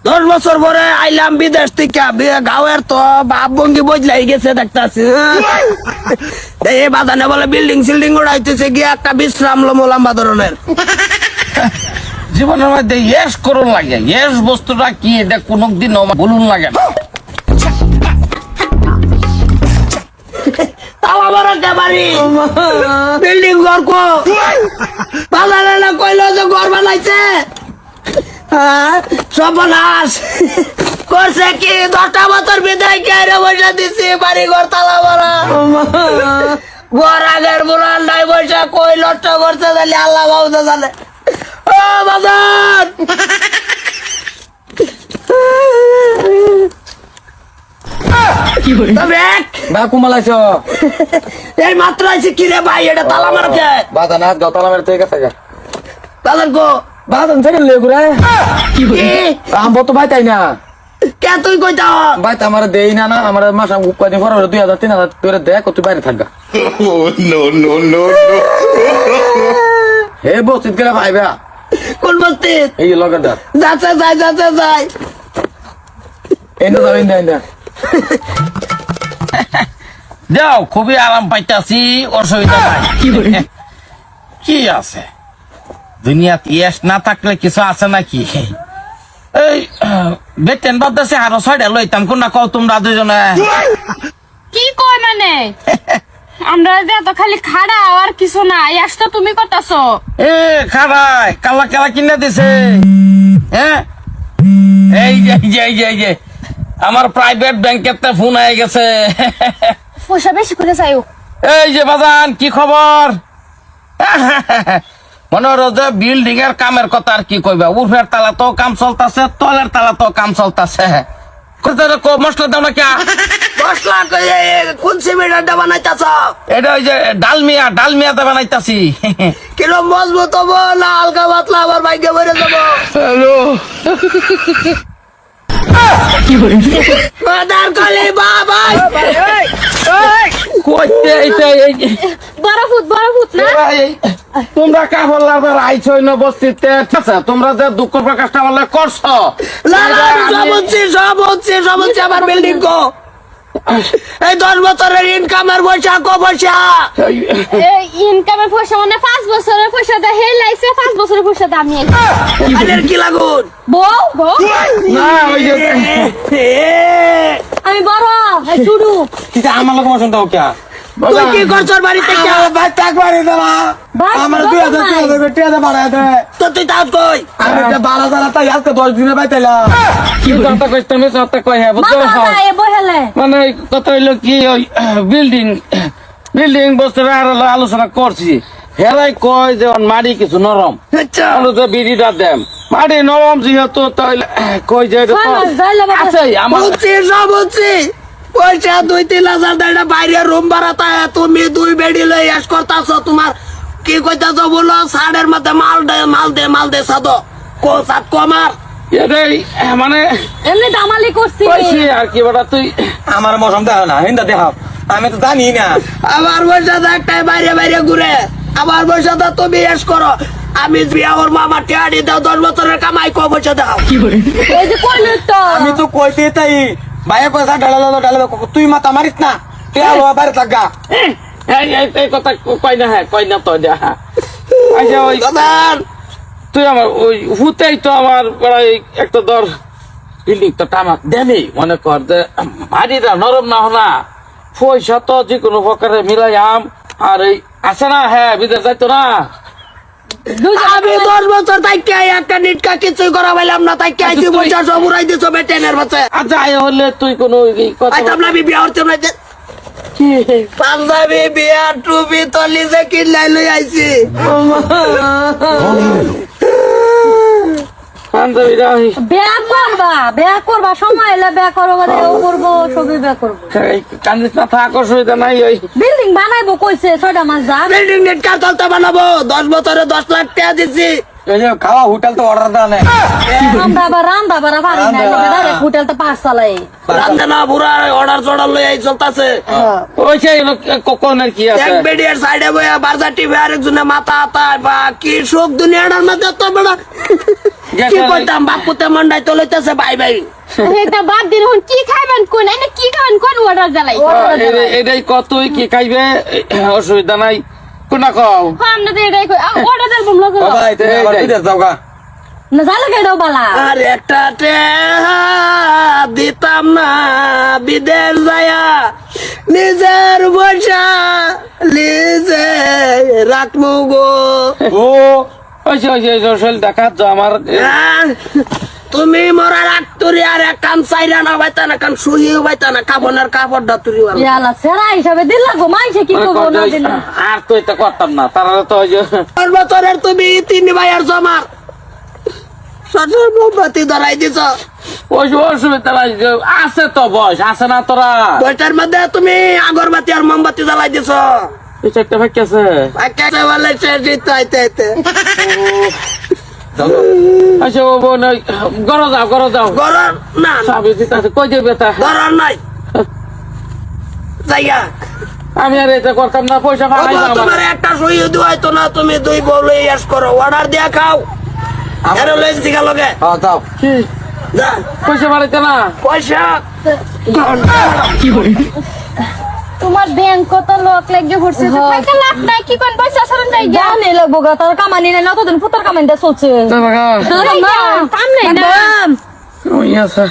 10 বছর পরে আইলাম বিদেশ থেকে, গাঁয়ের তো বাপ ভঙ্গি বদলাই গেছে দেখতাছি। এই বাদানে বলে বিল্ডিং সিল্ডিং উড়াইতেছে, গিয়ে একটা বিশ্রাম লম্বা ধরনের। জীবনের মধ্যে ইয়েস করুন লাগে, ইয়েস বস্তুটা কি এটা কোনদিন বলুন লাগে না। তালা মারা কে বাড়ি, বিল্ডিং ঘর কো বাজারে না কইলো যে ঘর বানাইছে। সর্বনাশ করছে কি, 10টা বছর বিদায় কেড়ে বসে দিছি, বাড়ি ঘর তালা মারা। ঘর আগের বুড়ান নাই বসে কই নষ্ট করছে জানি আল্লাহ বাবু জানে। ও বাজার এই মাত্র আইছি, কি রে ভাই এটা তালা মারছে। বাজান হাত গাও তালা মেরে তুই গেছে গা। বাজার গো বাজান থেকে লে ঘুরে আম্ব তো ভাই তাই না কে তুই কইতা ভাই তো আমার দেই না, না আমার মাসে কয়দিন পর 2000 3000 তোর দেখ তুই বাইরে থাকবা। হে বস্তিত গেলে ভাইবা কোন বস্তি? এই লগাদার যাচ্ছে যাই যাচ্ছে যাই। এনে যাবেন না যাও, খুবই আরাম পাইতাছি, অসুবিধা নাই। কি আছে দুনিয়াত ইয়েস না থাকলে কিছু আছে নাকি? এই বেটেন বাদ আরো 6টা লইতাম, কোনটা কও তোমরা দুজনে? কি কয় মানে? আমরা যে তো খালি খাড়া আর কিছু না, ইয়াস তো তুমি করতাছো। এ খারাই কালা কালা কিনে দিছে। হ্যাঁ এই যে এই যে এই যে এই যে আমার প্রাইভেট ব্যাংকের ফোন হয়ে গেছে। পয়সা বেশি করে চাইও। এই যে বাজান কি খবর? মনে হলো যে বিল্ডিং এর কামের কথা আর কি কইবা, উর্ফের তালা তো কাম চলতেছে, তলের তালা তো কাম চলতেছে। মশলা দাও না কে? মশলা কোন সিমেন্টটা বানাইতাছ? এটা ওই যে ডালমিয়াতে বানাইতাছি। কিরম মজবুত হবো না হালকা পাতলা আবার বাইকে বেড়ে যাবো? বাদার কলি বাবা বড় ফুট না? তোমরা কাপড় আইছই না বস্তিতে, তোমরা যে দুঃখ প্রকাশটা বললে করছো। সব হচ্ছে আমার বিল্ডিং কো। এই 10 বছরের ইনকামের পয়সা কো পয়সা? এই ইনকামের পয়সা মানে 5 বছরের পয়সা দা হে লাইছে, 5 বছরের পয়সা দা আমি আদের কি লাগুন? বউ না ওই যে আমি বড় শুরু কিন্তু আমার লোক পছন্দ হোক কে তুই কি করছর বাড়িতে কি? ভাই থাক বাড়ি দেবা আমার 2000 টাকা বাড়ায় দে তো তুই তাও কই আমি 12,000 তাই আজকে 10 দিনে পাইতাইলা কি কথা কইছ তুমি সত্য কই হে বুঝছো? বাবা এ বহেলে মানে কথা হইলো কি, ওই বিল্ডিং বস্তুটা আলোচনা করছি। হেরাই কয় যে মাটি কিছু নরম, বিড়িটা দেম মাটি নরম যেহেতু তাহলে কই যে আছে আমার বলছি সব বলছি। পয়সা 2-3 হাজার বাইরে রুম ভাড়াতা, তুমি 2 বেডি লই এস করতাছ। তোমার কি কইতাছ বলো? সাড়ের মধ্যে মাল দে সাদো কো সাত কমার এটাই মানে এমনি দামালি করছি কইছি আর কি বড় তুই আমার মৌসুম দেখ না হিন্দা দেখাও আমি তো জানি না। আমার পয়সা একটাই বাইরে বাইরে ঘুরে, আমার পয়সা তুমি এস করো। আমি বিয়া ওর মামা টিয়াড়ি দাও, 10 বছরের কামাই কো পয়সা দাও। এই যে কইলো তো আমি তো কইতে তাই ভাইয়া পয়সা ঢালা তুই মাথা মারিস না, তেল বাইরে থাকা। এই কথা কই না, হ্যাঁ কই না তো যা। আচ্ছা ওই তুই আমার ওই হুতেই তো আমার প্রায় একটা ধর বিল্ডিং তো টামাক দেমি, মনে কর যে মাটিটা নরম না হনা পয়সা তো যে কোনো প্রকারে মিলাই আম। আর এই আছে না, হ্যাঁ বিদেশ যাইতো না। আমি 10 বছর তাই একটা নিটকা কিছুই করা পাইলাম না, তাই আইছি পয়সা সব উড়াই দিছো বেটেনের বাচ্চা। আচ্ছা হলে তুই কোনো কথা আইতাম না, আমি বিয়া হচ্ছে না। পাঞ্জাবি বিয়া টুপি তলি যে কিনলাই লই আইছি। বিয়া করবা সময় এলে বিয়া করবো, ও করবো সবই বিয়া করবো। কান্দিস না, থাক অসুবিধা নাই। ওই বিল্ডিং বানাইবো কইছে 6টা মাস যা। বিল্ডিং নেট কার চলতে বানাবো? 10 বছরে 10 লাখ টাকা দিছি, এই যে খাওয়া হোটেল তো অর্ডার দেওয়া নেই রান্দা বাড়া পারি না ডাইরেক্ট হোটেলটা পাঁচ চালাই রান্ধে না বুড়া অর্ডার চর্ডার লই এই চলতাছে ওই সেই কোনের কি আছে এক বেডিয়ার সাইডে বইয়া বাজার টিভি আরেকজনে মাথা হাতায় বা কি সুখ দুনিয়াটার মধ্যে তো বড় কি কইতাম বাপুতে মন্ডাই তো লইতেছে ভাই ভাই এটা বাদ দিন হুন কি খাইবেন কোন এনে কি খাবেন কোন অর্ডার জ্বালাই এটাই কতই কি খাইবে অসুবিধা নাই কোনা কও হ্যাঁ আমরা তো এটাই কই অর্ডার দেব লোক ভাই তুমি আবার বিদেশ যাও গা না জালে গেড়ো বালা আর একটা টেহা দিতাম না বিদেশ যায়া নিজের বসা নিজে রাখবো গো ও ওই শৈল দেখা তো আমার হ্যাঁ, তুমি মরার আত্তরি আর এক কান চাইরা না বাইতা না কান শুইও বাইতা না কাপড়ের কাপড় তুরি ইয়ালা সেরা হিসাবে দিল লাগো মাইছে কি করবো না দিল আর তো এটা করতাম না তারা তো ওই যে বছরের তুমি 3 ভাইয়ের জমার সজল মোমবাতি ধরাই দিছ ওই যে অসুবিধা নাই যে আছে তো বয়স আছে না তোরা বইটার মধ্যে তুমি আগরবাতি আর মোমবাতি জ্বালাই দিছ এই চারটা ভাই আছে কেসে বলে সে জিত আইতে আচ্ছা ও বোন গরো যাও গরম না চাবি দিতে আছে কই দেবে তা গরম নাই জায়গা আমি আর এটা করতাম না পয়সা পাই না আমার তোমার একটা শুয়ে দুয়াইতো না তুমি দুই বলে ইয়াস করো অর্ডার দিয়া খাও আরে লইছি সিগা লগে হ্যাঁ যাও কি যা পয়সা বাড়াইতে না পয়সা তোমার ব্যাংক কত লোক লাগে ঘুরছে টাকা লাখ নাই কি কোন পয়সা সরন যাই গা জানে লাগবো গা তার কামানি নাই নতদিন ফুতার কামানি দা চলছে বাবা কাম নাই ওই আছে